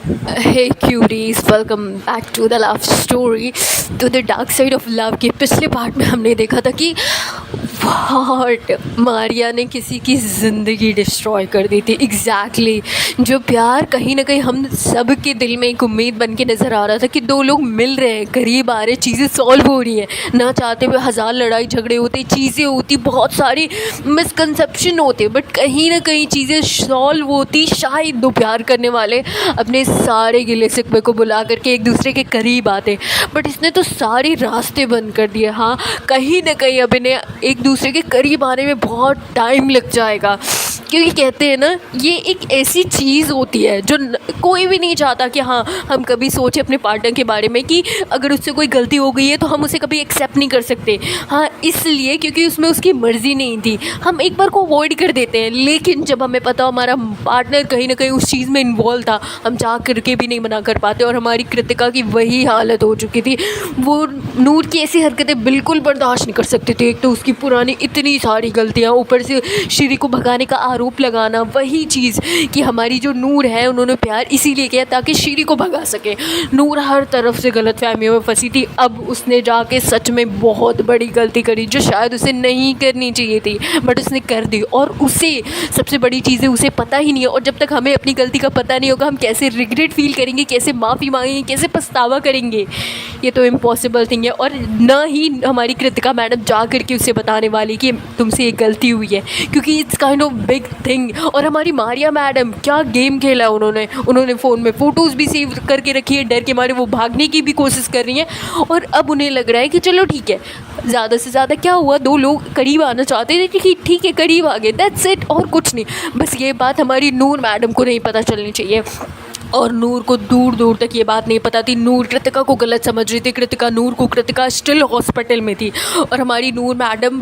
Hey cuties, welcome back to the love story, to the dark side of love। के पिछले part में हमने देखा था कि व्हाट मारिया ने किसी की ज़िंदगी डिस्ट्रॉय कर दी थी। एग्जैक्टली जो प्यार कहीं ना कहीं हम सब के दिल में एक उम्मीद बन के नज़र आ रहा था कि दो लोग मिल रहे हैं, करीब आ रहे, चीज़ें सॉल्व हो रही हैं, ना चाहते हुए हज़ार लड़ाई झगड़े होते, चीज़ें होती, बहुत सारी मिसकंसेप्शन होते, बट कहीं ना कहीं चीज़ें सॉल्व होती। शायद दो प्यार करने वाले अपने सारे गिले शिकवे को बुला करके एक दूसरे के करीब आते, बट इसने तो सारे रास्ते बंद कर दिए। हाँ, कहीं ना कहीं अब इन्हें एक दूसरे के करीब आने में बहुत टाइम लग जाएगा, क्योंकि कहते हैं ना, ये एक ऐसी चीज़ होती है जो कोई भी नहीं चाहता कि हाँ हम कभी सोचे अपने पार्टनर के बारे में कि अगर उससे कोई गलती हो गई है तो हम उसे कभी एक्सेप्ट नहीं कर सकते। हाँ, इसलिए क्योंकि उसमें उसकी मर्ज़ी नहीं थी, हम एक बार को अवॉइड कर देते हैं। लेकिन जब हमें पता हमारा पार्टनर कहीं ना कहीं उस चीज़ में इन्वॉल्व था, हम चाह करके भी नहीं मना कर पाते। और हमारी कृतिका की वही हालत हो चुकी थी। वो नूर की ऐसी हरकतें बिल्कुल बर्दाश्त नहीं कर सकते थे। एक तो उसकी पुरानी इतनी सारी गलतियाँ, ऊपर से श्री को भगाने का आरोप लगाना, वही चीज़ कि हमारी जो नूर है उन्होंने प्यार इसीलिए किया ताकि श्री को भगा सके। नूर हर तरफ से गलत फहमियों में फंसी थी। अब उसने जाके सच में बहुत बड़ी गलती करी जो शायद उसे नहीं करनी चाहिए थी, बट उसने कर दी। और उसे सबसे बड़ी चीज़ है, उसे पता ही नहीं है। और जब तक हमें अपनी गलती का पता नहीं होगा, हम कैसे रिग्रेट फील करेंगे, कैसे माफ़ी मांगेंगे, कैसे पछतावा करेंगे, ये तो इम्पॉसिबल थिंग है। और ना ही हमारी कृतिका मैडम जा करके उसे बताने वाली कि तुमसे ये गलती हुई है, क्योंकि it's kind of big thing. और हमारी मारिया मैडम क्या गेम खेला है उन्होंने फ़ोन में फ़ोटोज़ भी सेव करके रखी है, डर के मारे वो भागने की भी कोशिश कर रही हैं। और अब उन्हें लग रहा है कि चलो ठीक है, ज़्यादा से ज़्यादा क्या हुआ, दो लोग करीब आना चाहते थे कि ठीक है करीब आ गए, दैट्स इट, और कुछ नहीं। बस ये बात हमारी नूर मैडम को नहीं पता चलनी चाहिए। और नूर को दूर दूर तक ये बात नहीं पता थी। नूर कृतिका को गलत समझ रही थी, कृतिका नूर को। कृतिका स्टिल हॉस्पिटल में थी और हमारी नूर मैडम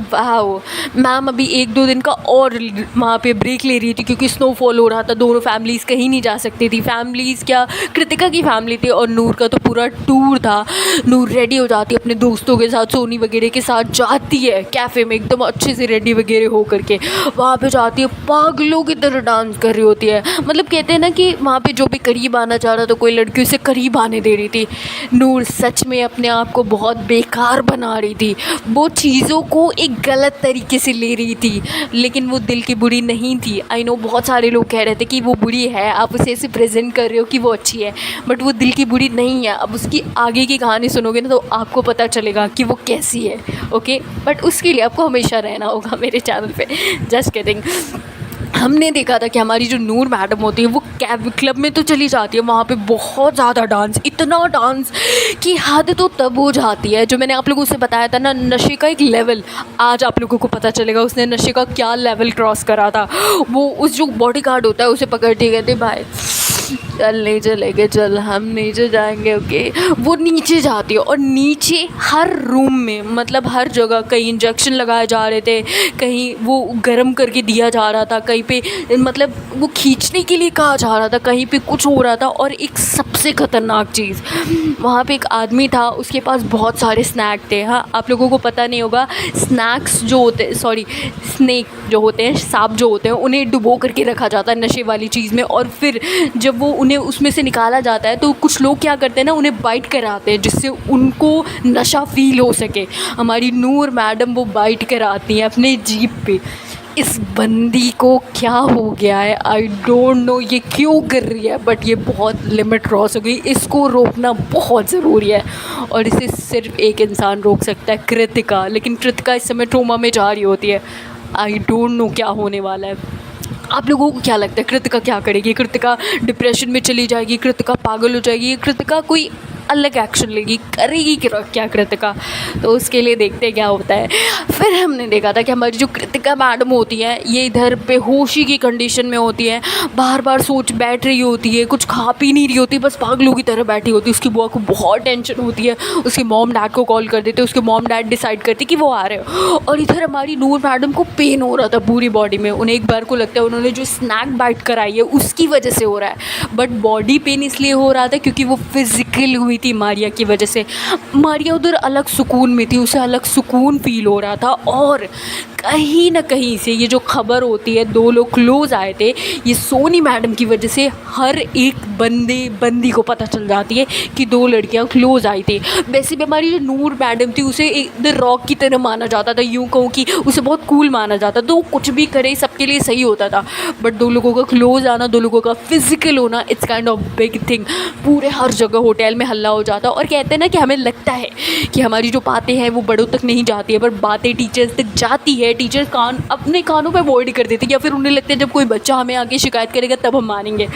मैम अभी 1-2 दिन का और वहाँ पे ब्रेक ले रही थी, क्योंकि स्नोफॉल हो रहा था। दोनों फैमिलीज़ कहीं नहीं जा सकती थी। फैमिलीज़ क्या, कृतिका की फैमिली थी और नूर का तो पूरा टूर था। नूर रेडी हो जाती है अपने दोस्तों के साथ, सोनी वगैरह के साथ जाती है कैफ़े में, एकदम अच्छे से रेडी वगैरह हो करके वहाँ पे जाती है, पागलों की तरह डांस कर रही होती है। मतलब कहते हैं ना कि वहाँ पे जो भी करीब आना चाह रहा था, कोई लड़की उसे करीब आने दे रही थी। नूर सच में अपने आप को बहुत बेकार बना रही थी, वो चीज़ों को एक गलत तरीके से ले रही थी, लेकिन वो दिल की बुरी नहीं थी। आई नो बहुत सारे लोग कह रहे थे कि वो बुरी है, आप उसे ऐसे प्रेजेंट कर रहे हो कि वो अच्छी है, बट वो दिल की बुरी नहीं है। अब उसकी आगे की कहानी सुनोगे ना तो आपको पता चलेगा कि वो कैसी है। ओके, बट उसके लिए आपको हमेशा रहना होगा मेरे चैनल पे। Just kidding. हमने देखा था कि हमारी जो नूर मैडम होती है वो कैब क्लब में तो चली जाती है, वहाँ पे बहुत ज़्यादा डांस, इतना डांस कि हद तो तब हो जाती है। जो मैंने आप लोगों से बताया था ना, नशे का एक लेवल, आज आप लोगों को पता चलेगा उसने नशे का क्या लेवल क्रॉस करा था। वो उस जो बॉडी गार्ड होता है उसे पकड़ते कहते भाई चल नहीं चलेंगे, चल हम नीचे जाएंगे। ओके, वो नीचे जाती है और नीचे हर रूम में, मतलब हर जगह, कहीं इंजेक्शन लगाए जा रहे थे, कहीं वो गर्म करके दिया जा रहा था, कहीं पे मतलब वो खींचने के लिए कहा जा रहा था, कहीं पे कुछ हो रहा था। और एक सबसे ख़तरनाक चीज़, वहाँ पे एक आदमी था, उसके पास बहुत सारे स्नैक थे। हाँ, आप लोगों को पता नहीं होगा, स्नैक्स जो होते हैं, सॉरी स्नेक जो होते हैं, सांप जो होते हैं, उन्हें डुबो करके रखा जाता है नशे वाली चीज़ में। और फिर जब वो उन्हें उसमें से निकाला जाता है तो कुछ लोग क्या करते हैं ना, उन्हें बाइट कराते हैं जिससे उनको नशा फील हो सके। हमारी नूर मैडम वो बाइट कराती हैं अपने जीभ पे। इस बंदी को क्या हो गया है, आई डोंट नो ये क्यों कर रही है, बट ये बहुत लिमिट क्रॉस हो गई। इसको रोकना बहुत ज़रूरी है और इसे सिर्फ एक इंसान रोक सकता है, कृतिका। लेकिन कृतिका इस समय ट्रोमा में जा रही होती है। आई डोंट नो क्या होने वाला है। आप लोगों को क्या लगता है कृतिका क्या करेगी? कृतिका डिप्रेशन में चली जाएगी, कृतिका पागल हो जाएगी, कृतिका कोई अलग एक्शन लेगी, करेगी क्या कृतिका? तो उसके लिए देखते हैं क्या होता है। फिर हमने देखा था कि हमारी जो कृतिका मैडम होती है ये इधर बेहोशी की कंडीशन में होती है, बार बार सोच बैठ रही होती है, कुछ खा पी नहीं रही होती, बस पागलों की तरह बैठी होती है। उसकी बुआ को बहुत टेंशन होती है, उसके मॉम डैड को कॉल कर देते, उसके मॉम डैड डिसाइड करते कि वो आ रहे हो। और इधर हमारी नूर मैडम को पेन हो रहा था पूरी बॉडी में। उन्हें एक बार को लगता है उन्होंने जो स्नैक बाइट कराई है उसकी वजह से हो रहा है, बट बॉडी पेन इसलिए हो रहा था क्योंकि वो फिजिकल हुई हुई थी मारिया की वजह से। मारिया उधर अलग सुकून में थी, उसे अलग सुकून फ़ील हो रहा था, और कहीं ना कहीं से ये जो खबर होती है, 2 लोग क्लोज़ आए थे, ये सोनी मैडम की वजह से हर एक बंदी को पता चल जाती है कि 2 लड़कियां क्लोज़ आई थी। वैसे भी हमारी जो नूर मैडम थी उसे द रॉक की तरह माना जाता था, यूँ कहूँ कि उसे बहुत कूल माना जाता, तो कुछ भी करे सबके लिए सही होता था। बट 2 लोगों का क्लोज़ आना, 2 लोगों का फिजिकल होना, it's kind of big thing. पूरे हर जगह होटल में हल्ला हो जाता। और कहते हैं ना कि हमें लगता है कि हमारी जो बातें हैं वो बड़ों तक नहीं जाती है, पर बातें टीचर्स तक जाती है। टीचर्स अपने कानों पे अवॉइड कर देते, या फिर उन्हें लगता है जब कोई बच्चा हमें आगे शिकायत करेगा तब हम मानेंगे।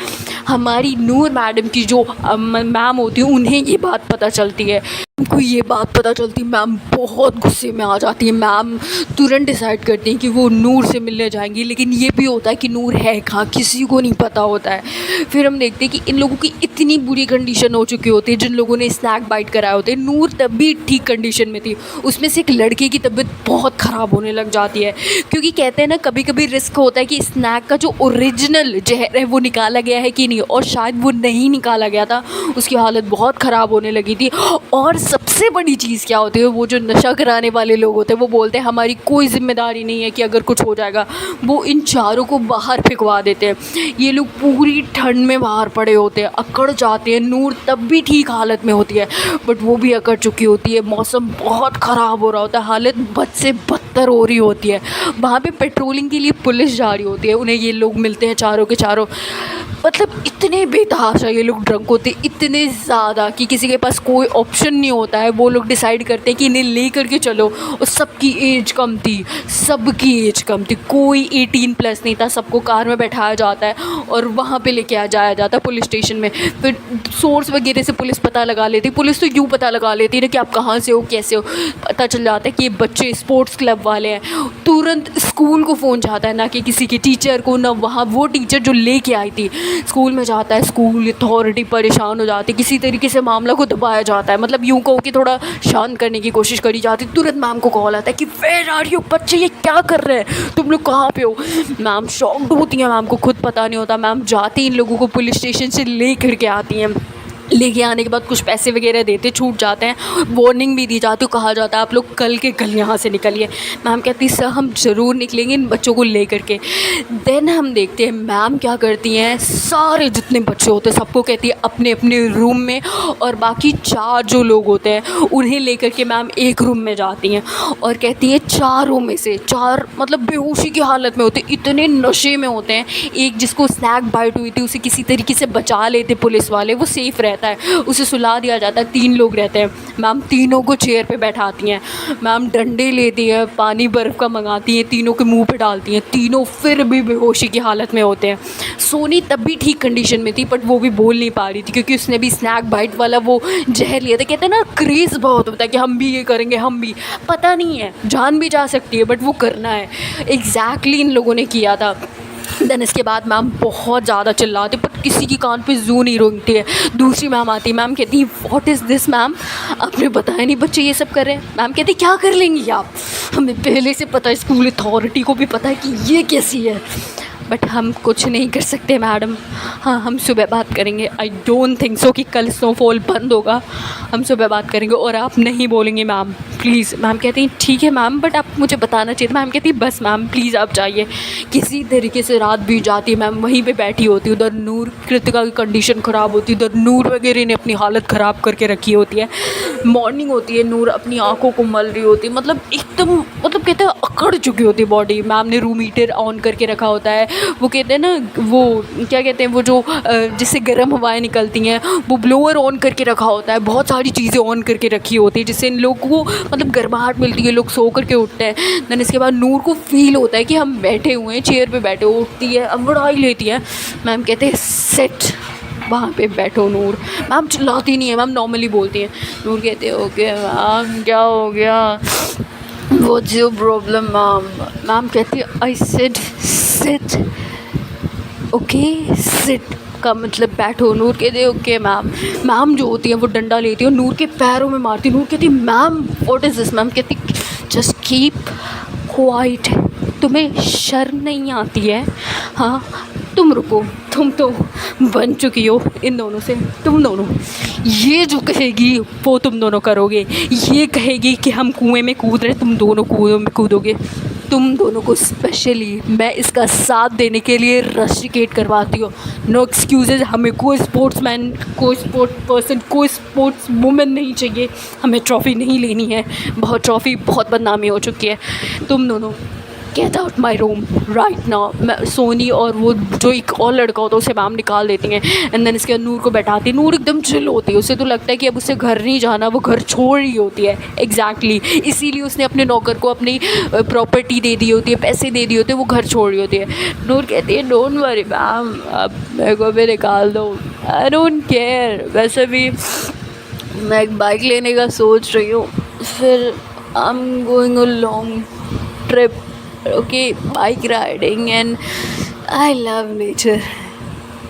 हमारी नूर मैडम की जो मैम होती है, उन्हें ये बात पता चलती है। उनको ये बात पता चलती, मैम बहुत गुस्से में आ जाती है। मैम तुरंत डिसाइड करती हैं कि वो नूर से मिलने जाएंगी, लेकिन ये भी होता है कि नूर है कहाँ, किसी को नहीं पता होता है। फिर हम देखते हैं कि इन लोगों की इतनी बुरी कंडीशन हो चुकी होती है, जिन लोगों ने स्नैक बाइट कराए होते हैं। नूर तब भी ठीक कंडीशन में थी, उसमें से एक लड़के की तबीयत बहुत ख़राब होने लग जाती है, क्योंकि कहते हैं ना कभी कभी रिस्क होता है कि स्नैक का जो ओरिजिनल जहर है वो निकाला गया है कि नहीं, और शायद वो नहीं निकाला गया था। उसकी हालत बहुत ख़राब होने लगी थी। और सबसे बड़ी चीज़ क्या होती है, वो जो नशा कराने वाले लोग होते हैं वो बोलते हैं हमारी कोई जिम्मेदारी नहीं है कि अगर कुछ हो जाएगा। वो इन चारों को बाहर फेंकवा देते हैं। ये लोग पूरी ठंड में बाहर पड़े होते हैं, अकड़ जाते हैं। नूर तब भी ठीक हालत में होती है, बट वो भी अकड़ चुकी होती है। मौसम बहुत ख़राब हो रहा होता है, हालत बद से बदतर हो रही होती है। वहाँ पे पेट्रोलिंग के लिए पुलिस जा रही होती है, उन्हें ये लोग मिलते हैं चारों के चारों। मतलब इतने बेतहाशा ये लोग ड्रंक होते, इतने ज़्यादा कि किसी के पास कोई ऑप्शन नहीं होता है। वो लोग डिसाइड करते हैं कि इन्हें ले करके चलो, और सबकी एज कम थी, सबकी एज कम थी, कोई 18+ नहीं था। सबको कार में बैठाया जाता है और वहाँ पे लेके जाया जाता है पुलिस स्टेशन में। फिर सोर्स वगैरह से पुलिस पता लगा लेती। पुलिस तो यूँ पता लगा लेती है ना कि आप कहाँ से हो, कैसे हो। पता चल जाता है कि ये बच्चे स्पोर्ट्स क्लब वाले हैं। तुरंत स्कूल को फ़ोन जाता है, ना कि किसी के टीचर को, ना वहाँ वो टीचर जो लेके आई थी। स्कूल में जाता है, स्कूल अथॉरिटी परेशान हो जाती है, किसी तरीके से मामला को दबाया जाता है। मतलब यूँ कहो कि थोड़ा शांत करने की कोशिश करी जाती। तुरंत मैम को कॉल आता है कि वेयर आर यू, बच्चे ये क्या कर रहे हैं, तुम लोग कहाँ पे हो। मैम शॉक्ड होती हैं, मैम को खुद पता नहीं होता। मैम जाती इन लोगों को पुलिस स्टेशन से ले करके आती हैं। लेके आने के बाद कुछ पैसे वगैरह देते, छूट जाते हैं। वार्निंग भी दी जाती है, कहा जाता है आप लोग कल के कल यहाँ से निकलिए। मैम कहती सर हम ज़रूर निकलेंगे इन बच्चों को ले करके। देन हम देखते हैं मैम क्या करती हैं, सारे जितने बच्चे होते हैं सबको कहती है अपने अपने रूम में, और बाकी 4 जो लोग होते हैं उन्हें ले करके मैम एक रूम में जाती हैं और कहती है 4 में से 4 मतलब बेहोशी की हालत में होते, इतने नशे में होते हैं। एक जिसको स्नैक बाइट हुई थी उसे किसी तरीके से बचा लेते पुलिस वाले, वो सेफ़ रहता है, उसे सुला दिया जाता है। 3 लोग रहते हैं। मैम तीनों को चेयर पे बैठाती हैं। मैम डंडे लेती है, पानी बर्फ़ का मंगाती हैं, तीनों के मुंह पे डालती हैं। तीनों फिर भी बेहोशी की हालत में होते हैं। सोनी तब भी ठीक कंडीशन में थी, बट वो भी बोल नहीं पा रही थी क्योंकि उसने भी स्नैक बाइट वाला वो जहर लिया था। कहते हैं ना क्रेज़ बहुत होता है कि हम भी ये करेंगे, हम भी, पता नहीं है जान भी जा सकती है बट वो करना है। एग्जैक्टली इन लोगों ने किया था। देन इसके बाद मैम बहुत ज़्यादा चिल्लाते, पर किसी की कान पे जू नहीं रोकती है। दूसरी मैम आती, मैम कहती व्हाट इज़ दिस मैम, आपने बताया नहीं बच्चे ये सब कर रहे हैं। मैम कहती क्या कर लेंगी आप, हमें पहले से पता है, स्कूल अथॉरिटी को भी पता है कि ये कैसी है, बट हम कुछ नहीं कर सकते मैडम। हाँ हम सुबह बात करेंगे। आई डोंट थिंक सो कि कल स्नोफॉल बंद होगा, हम सुबह बात करेंगे और आप नहीं बोलेंगे मैम प्लीज़। मैम कहती हैं ठीक है मैम, बट आप मुझे बताना चाहिए। मैम कहती बस मैम प्लीज़ आप जाइए। किसी तरीके से रात बीत जाती है। मैम वहीं पे बैठी होती, उधर नूर कृतिका की कंडीशन ख़राब होती, उधर नूर वगैरह ने अपनी हालत ख़राब करके रखी होती है। मॉर्निंग होती है, नूर अपनी आँखों को मल रही होती, मतलब एकदम मतलब कहते हैं अकड़ चुकी होती है बॉडी। मैम ने रूम हीटर ऑन करके रखा होता है, वो कहते हैं ना वो क्या कहते हैं वो जो जिससे गर्म हवाएं निकलती हैं, वो ब्लोअर ऑन करके रखा होता है। बहुत सारी चीज़ें ऑन करके रखी होती है जिससे इन लोगों को मतलब गर्माहट मिलती है, लोग सो करके उठते हैं। देन इसके बाद नूर को फील होता है कि हम बैठे हुए हैं, चेयर पे बैठे, उठती है, अंगड़ाई लेती है। मैम कहते हैं सेट, वहाँ पे बैठो नूर। मैम चिल्लाती नहीं है, मैम नॉर्मली बोलती है। नूर कहते हैं ओके मैम क्या हो गया, what's your problem ma'am. Ma'am कहती है I said sit, okay sit का मतलब बैठो। नूर कहती है ओके मैम। मैम जो होती है वो डंडा लेती है और नूर के पैरों में मारती। नूर कहती है ma'am what is this. Ma'am कहती जस्ट कीप क्वाइट, तुम्हें शर्म नहीं आती है, हाँ तुम रुको तुम तो बन चुकी हो इन दोनों से। तुम दोनों ये जो कहेगी वो तुम दोनों करोगे, ये कहेगी कि हम कुएं में कूद रहे, तुम दोनों कुएं में कूदोगे। तुम दोनों को स्पेशली मैं इसका साथ देने के लिए रशिकेट करवाती हूँ। No excuses. हमें कोई स्पोर्ट्समैन, कोई स्पोर्ट पर्सन, कोई स्पोर्ट्स वुमेन नहीं चाहिए। हमें ट्रॉफ़ी नहीं लेनी है, बहुत ट्रॉफ़ी, बहुत बदनामी हो चुकी है। तुम दोनों get out my room right now. मैं सोनी और वो जो एक और लड़का होता है उसे मैम निकाल देती हैं एंड देन इसके बाद नूर को बैठाती है। नूर एकदम चिल होती है, उसे तो लगता है कि अब उसे घर नहीं जाना, वो घर छोड़ रही होती है। एग्जैक्टली इसीलिए उसने अपने नौकर को अपनी प्रॉपर्टी दे दी होती है, पैसे दे दिए होते हैं, वो घर छोड़ रही होती है। नूर कहती है डोंट वरी मैम, अब मेरे को भी निकाल दो, आई डोंट केयर। वैसे भी मैं एक बाइक लेने का सोच रही हूँ, फिर I am going a long trip, okay, bike riding and I love nature.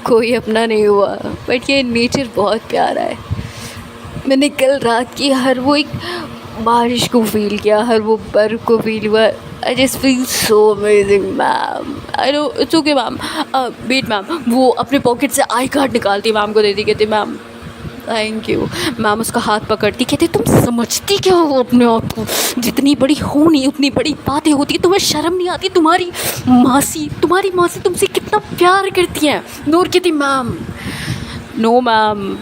कोई अपना नहीं हुआ बट ये नेचर बहुत प्यारा है। मैंने कल रात की हर वो एक बारिश को फील किया, हर वो बर्फ़ को फील हुआ। I just feel so amazing ma'am. I know it's okay ma'am. Wait ma'am, वो अपने पॉकेट से आई कार्ड निकालती, मैम को देती, कहती मैम थैंक यू। मैम उसका हाथ पकड़ती, कहते तुम समझती क्या हो अपने आप को, जितनी बड़ी हो नहीं उतनी बड़ी बातें होती है, तुम्हें शर्म नहीं आती? तुम्हारी मासी तुमसे कितना प्यार करती है। नूर कहती ma'am no ma'am,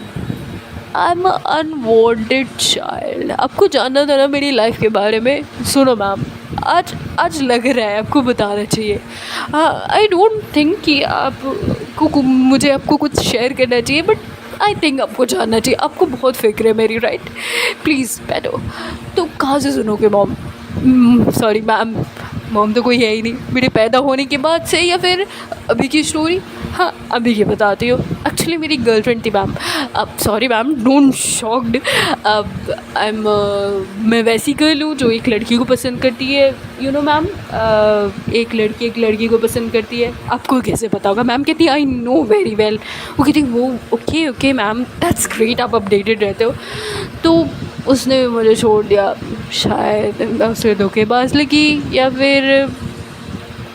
I am unwanted child. आपको जानना था ना मेरी लाइफ के बारे में। सुनो मैम, आज लग रहा है आपको बताना चाहिए। आई डोंट थिंक कि आपको मुझे आपको कुछ शेयर करना चाहिए, बट आई थिंक आपको जानना चाहिए। आपको बहुत फिक्र है मेरी, राइट? प्लीज़ बैठो। तो कहाँ से सुनोगे मॉम? सॉरी मैम, मॉम तो कोई है ही नहीं मेरे पैदा होने के बाद से, या फिर अभी की स्टोरी? हाँ अभी की बताती हूँ। एक्चुअली मेरी गर्लफ्रेंड थी मैम। अब सॉरी मैम, डोंट शॉक्ड। अब मैं वैसी गर्ल हूँ जो एक लड़की को पसंद करती है, यू नो मैम। एक लड़की को पसंद करती है। आपको कैसे पता होगा? मैम कहती आई नो वेरी वेल। वो कहती वो ओके मैम, दैट्स ग्रेट, आप अपडेटेड रहते हो। तो उसने मुझे छोड़ दिया, शायद मैं उससे धोखेबाज लगी या फिर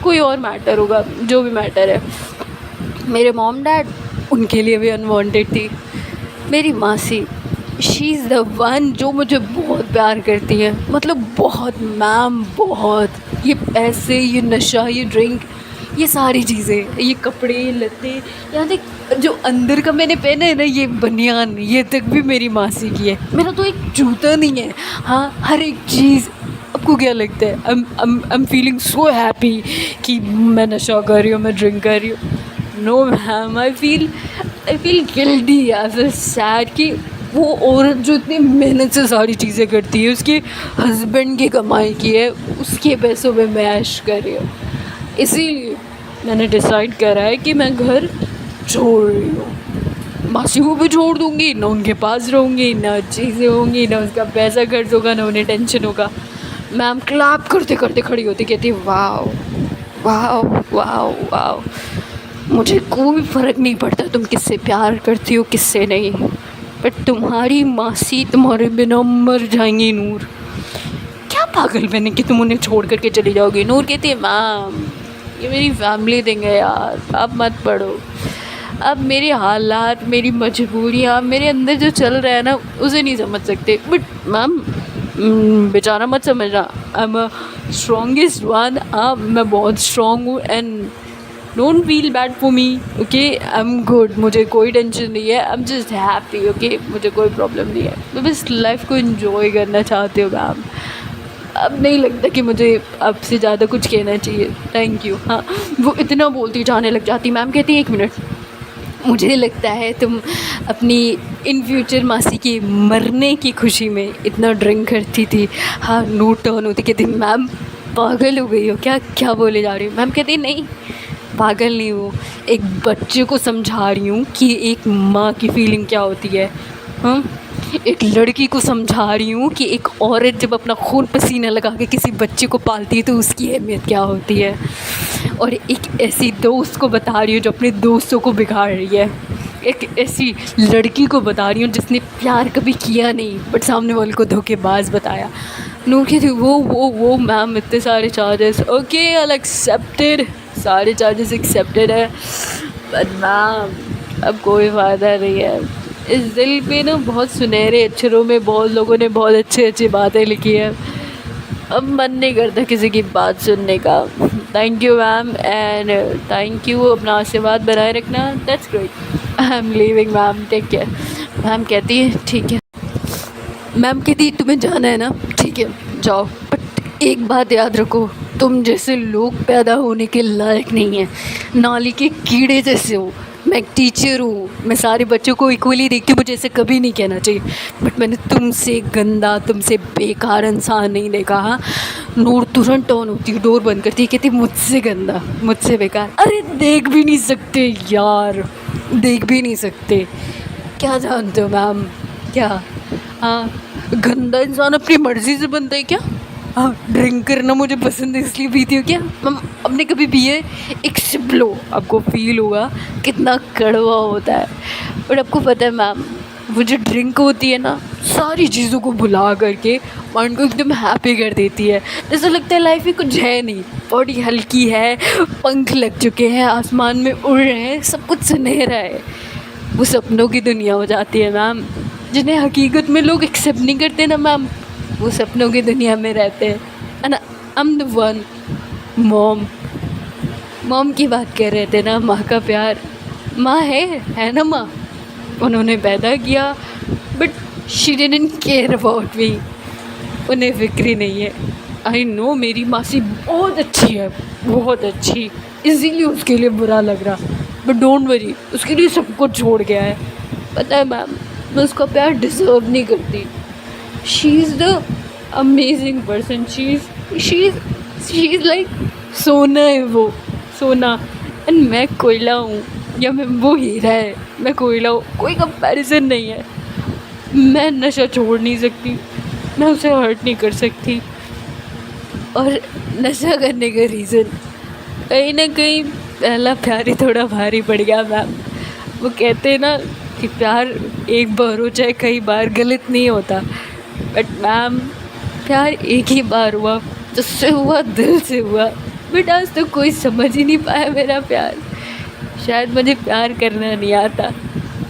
कोई और मैटर होगा, जो भी मैटर है। मेरे मॉम डैड उनके लिए भी अनवांटेड थी। मेरी मासी शी इज़ द वन जो मुझे बहुत प्यार करती है, मतलब बहुत मैम, बहुत। ये पैसे, ये नशा, ये ड्रिंक, ये सारी चीज़ें, ये कपड़े, ये लत्ते, यहाँ तक जो अंदर का मैंने पहना है ना ये बनियान, ये तक भी मेरी मासी की है। मेरा तो एक जूता नहीं है। हाँ हर एक चीज़। आपको क्या लगता है? I am feeling so happy कि मैं नशा कर रही हूँ, मैं ड्रिंक कर रही हूँ? No ma'am, I feel guilty, I feel sad कि वो औरत जो इतनी मेहनत से सारी चीज़ें करती है, उसके हस्बैंड की कमाई की है, उसके पैसों में मैं ऐश कर रही हूँ। इसीलिए मैंने डिसाइड करा है कि मैं घर छोड़ रही हूँ। मासी को भी छोड़ दूँगी, ना उनके पास रहूँगी, ना चीज़ें होंगी, ना उसका पैसा खर्च होगा, ना उन्हें टेंशन होगा। मैम क्लैप करते करते खड़ी होती, कहती वाओ वाओ वाओ वाओ। मुझे कोई फ़र्क नहीं पड़ता तुम किससे प्यार करती हो किससे नहीं, बट तुम्हारी मासी तुम्हारे बिना मर जाएंगी। नूर क्या पागल बने कि तुम उन्हें छोड़ करके चली जाओगी? नूर कहती है मैम ये मेरी फैमिली थिंग है यार, आप मत पढ़ो। अब मेरे हालात, मेरी मजबूरियाँ, मेरे अंदर जो चल रहा है ना उसे नहीं समझ सकते। बट मैम बेचारा मत समझना, आई एम स्ट्रॉन्गेस्ट वन। मैं बहुत स्ट्रॉन्ग हूँ and don't feel bad for me, okay? I am good, मुझे कोई टेंशन नहीं है, I am just happy, okay? मुझे कोई प्रॉब्लम नहीं है, मैं बस लाइफ को इन्जॉय करना चाहती हूँ मैम। अब नहीं लगता कि मुझे आपसे ज़्यादा कुछ कहना चाहिए, थैंक यू। हाँ वो इतना बोलती जाने लग जाती। मैम कहती है एक मिनट, मुझे लगता है तुम अपनी इन फ्यूचर मासी के मरने की खुशी में इतना ड्रिंक करती थी। हाँ नोट टर्न होती, कहती मैम पागल हो गई हो क्या, क्या बोले जा रही हो? मैम कहती नहीं पागल नहीं हूँ, एक बच्चे को समझा रही हूँ कि एक माँ की फीलिंग क्या होती है। हाँ एक लड़की को समझा रही हूँ कि एक औरत जब अपना खून पसीना लगा के किसी बच्चे को पालती है तो उसकी अहमियत क्या होती है। और एक ऐसी दोस्त को बता रही हूँ जो अपने दोस्तों को बिगाड़ रही है। एक ऐसी लड़की को बता रही हूँ जिसने प्यार कभी किया नहीं बट सामने वाले को धोखेबाज बताया। नूर की थी वो मैम इतने सारे चार्जेस, ओके आई एक्सेप्टेड, सारे चार्जेस एक्सेप्टेड है। बदनाम अब कोई फ़ायदा नहीं है। इस दिल पे ना बहुत सुनहरे अक्षरों में बहुत लोगों ने बहुत अच्छी अच्छी बातें लिखी है। अब मन नहीं करता किसी की बात सुनने का। Thank you ma'am and thank you, अपना आशीर्वाद बनाए रखना। That's great. I am leaving ma'am, take care. Ma'am कहती है ठीक है। मैम कहती है तुम्हें जाना है ना, ठीक है जाओ, बट एक बात याद रखो, तुम जैसे लोग पैदा होने के लायक नहीं हैं, नाली के कीड़े जैसे हो। मैं एक टीचर हूँ, मैं सारे बच्चों को इक्वली देखती हूँ, मुझे ऐसे कभी नहीं कहना चाहिए, बट मैंने तुमसे गंदा, तुमसे बेकार इंसान नहीं देखा। हाँ, नूर तुरंत टर्न होती है, डोर बंद करती है, कहती मुझसे गंदा, मुझसे बेकार। अरे देख भी नहीं सकते यार, देख भी नहीं सकते। क्या जानते हो मैम, क्या हाँ गंदा इंसान अपनी मर्ज़ी से बनता है क्या? हाँ, ड्रिंक करना मुझे पसंद है इसलिए पीती हूँ क्या? मैम आपने कभी पिए? एक सिप लो, आपको फील होगा कितना कड़वा होता है। बट आपको पता है मैम, वो जो ड्रिंक होती है ना, सारी चीज़ों को भुला करके माइंड को एकदम हैप्पी कर देती है। जैसा लगता है लाइफ में कुछ है नहीं, बॉडी हल्की है, पंख लग चुके हैं, आसमान में उड़ रहे हैं, सब कुछ सुनहरा है। वो सपनों की दुनिया हो जाती है मैम, जिन्हें हकीकत में लोग एक्सेप्ट नहीं करते ना मैम, वो सपनों की दुनिया में रहते हैं। And I am the one. Mom की बात कर रहे थे ना, माँ का प्यार। माँ है ना माँ, उन्होंने पैदा किया, but she didn't care about me, उन्हें फिक्र ही नहीं है। आई नो मेरी मासी बहुत अच्छी है, बहुत अच्छी, इसीलिए उसके लिए बुरा लग रहा, बट डोंट वरी, उसके लिए सब कुछ छोड़ गया है। पता है मैम, मैं उसका प्यार डिज़र्व नहीं करती। She is the amazing person, she is like सोना है वो, सोना, एंड मैं कोयला हूँ, या मैं वो हीरा है, मैं कोयला हूँ, कोई कंपैरिजन नहीं है। मैं नशा छोड़ नहीं सकती, मैं उसे हर्ट नहीं कर सकती, और नशा करने का रीज़न कहीं ना कहीं पहला प्यार ही थोड़ा भारी पड़ गया मैम। वो कहते हैं ना कि प्यार एक बार हो चाहे कई बार गलत नहीं होता, बट मैम प्यार एक ही बार हुआ, जिससे हुआ दिल से हुआ, बट आज तो कोई समझ ही नहीं पाया मेरा प्यार। शायद मुझे प्यार करना नहीं आता।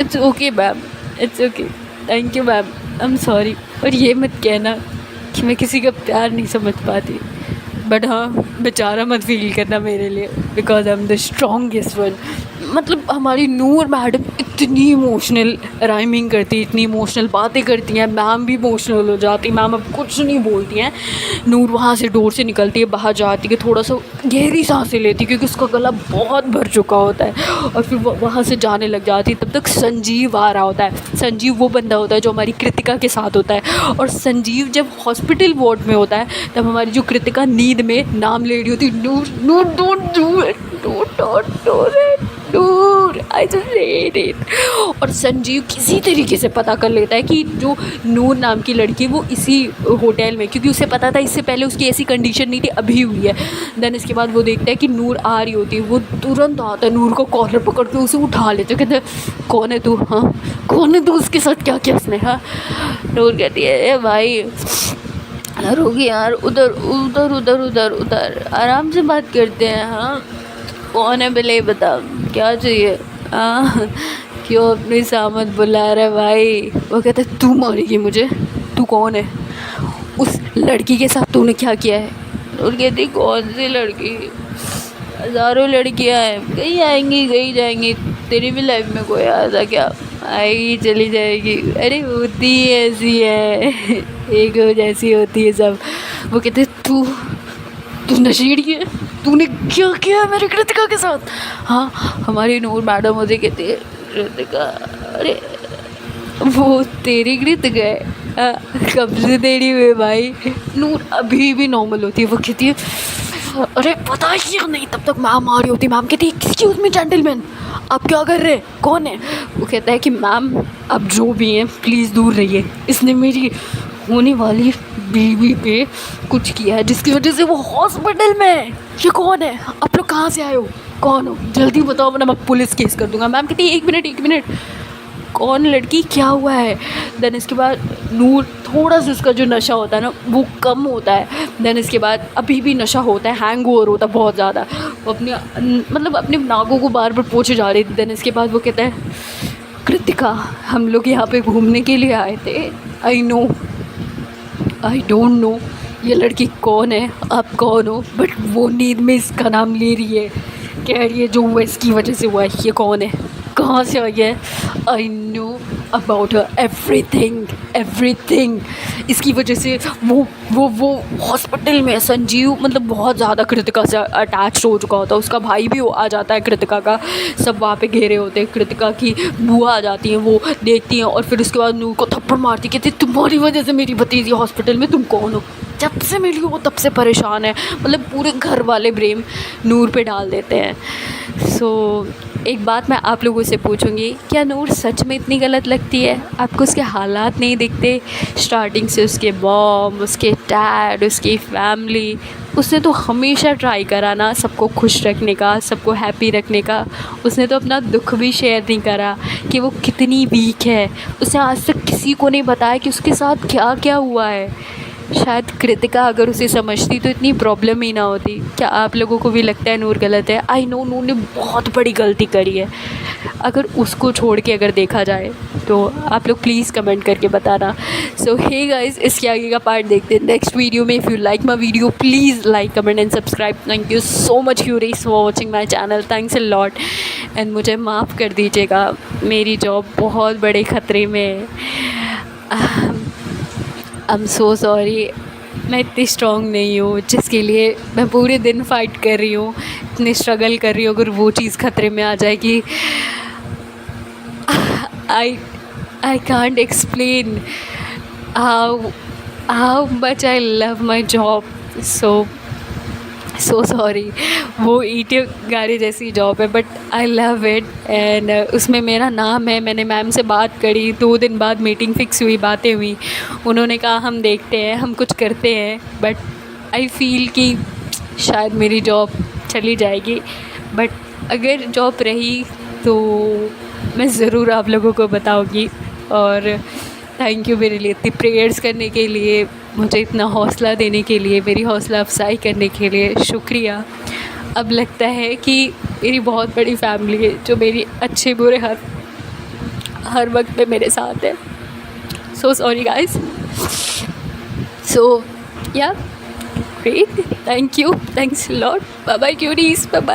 It's okay ma'am, it's okay, thank you ma'am, I am sorry. और ये मत कहना कि मैं किसी का प्यार नहीं समझ पाती, बट हाँ बेचारा मत फील करना मेरे लिए, because I am the strongest one. मतलब हमारी नूर मैडम इतनी इमोशनल राइमिंग करती, इतनी इमोशनल बातें करती हैं, मैम भी इमोशनल हो जाती, मैम अब कुछ नहीं बोलती हैं। नूर वहाँ से डोर से निकलती है, बाहर जाती है, थोड़ा सा गहरी सांसें लेती क्योंकि उसका गला बहुत भर चुका होता है, और फिर वहाँ से जाने लग जाती है। तब तक संजीव आ रहा होता है। संजीव वो बंदा होता है जो हमारी कृतिका के साथ होता है, और संजीव जब हॉस्पिटल वार्ड में होता है तब हमारी जो कृतिका नींद में नाम ले रही होती है, Noor Noor don't do it, don't do it, Noor I just hate it. और संजीव किसी तरीके से पता कर लेता है कि जो नूर नाम की लड़की वो इसी होटल में, क्योंकि उसे पता था इससे पहले उसकी ऐसी कंडीशन नहीं थी, अभी हुई है। देन इसके बाद वो देखता है कि नूर आ रही होती है, वो तुरंत आता है, नूर को कॉलर पकड़ के उसे उठा लेते, कहते कौन है तू, हाँ कौन है तू, उसके साथ क्या किया उसने। हाँ, नूर कहती है भाई रोगी यार, उधर उधर उधर उधर उधर आराम से बात करते हैं। हाँ कौन है पहले बता, क्या चाहिए, हाँ क्यों अपनी सामत बुला रहा है भाई। वो कहता है तू मारेगी मुझे, तू कौन है, उस लड़की के साथ तूने क्या किया है। और कहती कौन सी लड़की, हज़ारों लड़कियां हैं, कहीं आएंगी कहीं जाएंगी, तेरी भी लाइफ में कोई आता क्या, आएगी चली जाएगी, अरे होती ऐसी है, एक हो जैसी होती है सब। वो कहते तू नशेड़ी है, तूने क्या किया मेरी कृतिका के साथ। हाँ हमारी नूर मैडम मुझे कहती है कृतिका, अरे वो तेरी कृतिका है, कब से तेरी हुई भाई। नूर अभी भी नॉर्मल होती है, वो कहती है अरे पता है क्या नहीं, तब तक मैम आ रही होती, मैम कहती है एक्सक्यूज़ मी जेंटलमैन, आप क्या कर रहे हैं, कौन है। वो कहता है कि मैम आप जो भी हैं प्लीज़ दूर रहिए, इसने मेरी होने वाली बीवी पे कुछ किया है जिसकी वजह से वो हॉस्पिटल में है। ये कौन है, आप लोग कहाँ से आए हो, कौन हो, जल्दी बताओ वरना मैं पुलिस केस कर दूंगा। मैम कहती है एक मिनट कौन लड़की, क्या हुआ है। देन इसके बाद नूर थोड़ा सा उसका जो नशा होता है ना वो कम होता है। देन इसके बाद अभी भी नशा होता है, हैंगओवर होता है बहुत ज़्यादा, वो अपने मतलब अपने नाकों को बार बार पोंछे जा रही थी। देन इसके बाद वो कहता है, कृतिका हम लोग यहाँ पे घूमने के लिए आए थे, आई डोंट नो ये लड़की कौन है, आप कौन हो, बट वो नींद में इसका नाम ले रही है, कह रही है जो हुआ इसकी वजह से हुआ है, ये कौन है, कहाँ से आई है, I know about her everything. इसकी वजह से वो हॉस्पिटल में संजीव मतलब बहुत ज़्यादा कृतिका से अटैच हो चुका होता है। उसका भाई भी आ जाता है कृतिका का, सब वहाँ पे घेरे होते हैं। कृतिका की बुआ आ जाती हैं, वो देखती हैं और फिर उसके बाद नूर को थप्पड़ मारती, कहती तुम्हारी वजह से मेरी भतीजी हॉस्पिटल में, तुम कौन हो, जब से मिली हो तब से परेशान है। मतलब पूरे घर वाले ब्लेम नूर पे डाल देते हैं। सो एक बात मैं आप लोगों से पूछूंगी, क्या नूर सच में इतनी गलत लगती है? आपको उसके हालात नहीं दिखते? स्टार्टिंग से उसके मॉम, उसके डैड, उसकी फैमिली, उसने तो हमेशा ट्राई करा ना सबको खुश रखने का, सबको हैप्पी रखने का। उसने तो अपना दुख भी शेयर नहीं करा कि वो कितनी वीक है। उसने आज तक किसी को नहीं बताया कि उसके साथ क्या क्या हुआ है। शायद कृतिका अगर उसे समझती तो इतनी प्रॉब्लम ही ना होती। क्या आप लोगों को भी लगता है नूर गलत है? आई नो नूर ने बहुत बड़ी गलती करी है। अगर उसको छोड़ के अगर देखा जाए तो आप लोग प्लीज़ कमेंट करके बताना। सो हे गाइस, इसके आगे का पार्ट देखते हैं नेक्स्ट वीडियो में। If you like my video please like, comment and subscribe. Thank you so much cuties for watching my channel, thanks a lot. And मुझे माफ़ कर दीजिएगा, मेरी जॉब बहुत बड़े ख़तरे में है। आई एम सो सॉरी, मैं इतनी स्ट्रॉन्ग नहीं हूँ जिसके लिए मैं पूरे दिन फाइट कर रही हूँ, इतनी स्ट्रगल कर रही हूँ। अगर वो चीज़ ख़तरे में आ जाएगी, I can't explain how much I love my job. So sorry. वो ईंटें गाड़ी जैसी जॉब है but I love it and उसमें मेरा नाम है। मैंने मैम से बात करी, 2 दिन बाद मीटिंग फिक्स हुई, बातें हुई। उन्होंने कहा हम देखते हैं, हम कुछ करते हैं, बट आई फील कि शायद मेरी जॉब चली जाएगी। बट अगर जॉब रही तो मैं ज़रूर आप लोगों को बताऊँगी। और थैंक यू मेरे लिए इतनी प्रेयर्स करने के लिए, मुझे इतना हौसला देने के लिए, मेरी हौसला अफजाई करने के लिए शुक्रिया। अब लगता है कि मेरी बहुत बड़ी फैमिली है जो मेरी अच्छे बुरे हर वक्त पे मेरे साथ है। So sorry guys. So yeah great, thank you, thanks lot, bye bye queries, bye bye.